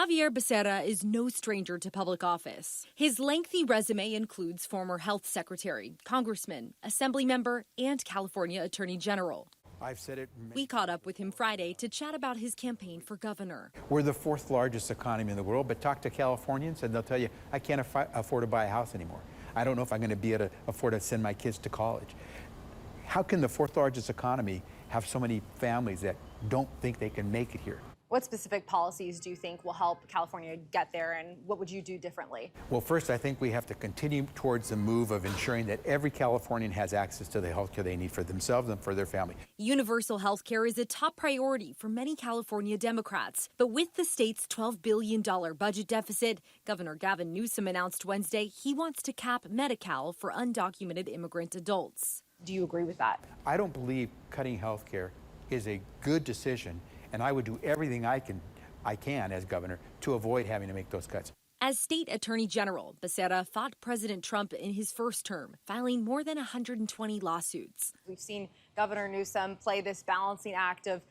Xavier Becerra is no stranger to public office. His lengthy resume includes former health secretary, congressman, assembly member, and California attorney general. I've said it. We caught up with him Friday to chat about his campaign for governor. We're the fourth largest economy in the world, but talk to Californians and they'll tell you, I can't afford to buy a house anymore. I don't know if I'm going to be able to afford to send my kids to college. How can the fourth largest economy have so many families that don't think they can make it here? What specific policies do you think will help California get there, and what would you do differently? Well, first, I think we have to continue towards the move of ensuring that every Californian has access to the health care they need for themselves and for their family. Universal health care is a top priority for many California Democrats. But with the state's $12 billion budget deficit, Governor Gavin Newsom announced Wednesday he wants to cap Medi-Cal for undocumented immigrant adults. Do you agree with that? I don't believe cutting health care is a good decision, and I would do everything I can as governor to avoid having to make those cuts. As state attorney general, Becerra fought President Trump in his first term, filing more than 120 lawsuits. We've seen Governor Newsom play this balancing act of,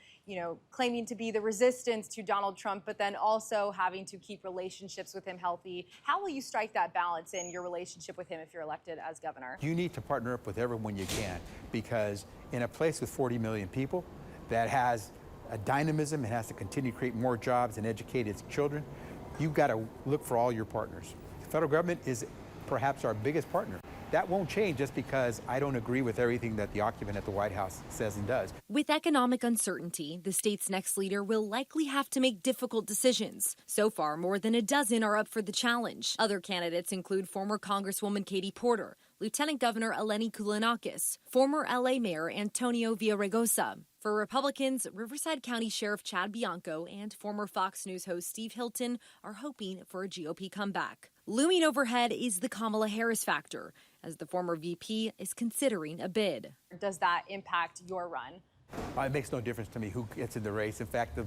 claiming to be the resistance to Donald Trump, but then also having to keep relationships with him healthy. How will you strike that balance in your relationship with him if you're elected as governor? You need to partner up with everyone you can, because in a place with 40 million people that has a dynamism and has to continue to create more jobs and educate its children, you've got to look for all your partners. The federal government is perhaps our biggest partner. That won't change just because I don't agree with everything that the occupant at the White House says and does. With economic uncertainty, the state's next leader will likely have to make difficult decisions. So far, more than a dozen are up for the challenge. Other candidates include former Congresswoman Katie Porter, Lieutenant Governor Eleni Koulianakis, former LA Mayor Antonio Villaraigosa. For Republicans, Riverside County Sheriff Chad Bianco and former Fox News host Steve Hilton are hoping for a GOP comeback. Looming overhead is the Kamala Harris factor, as the former VP is considering a bid. Does that impact your run? It makes no difference to me who gets in the race. In fact,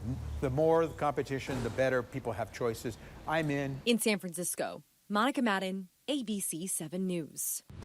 the more the competition, the better people have choices. I'm in. In San Francisco, Monica Madden, ABC 7 News.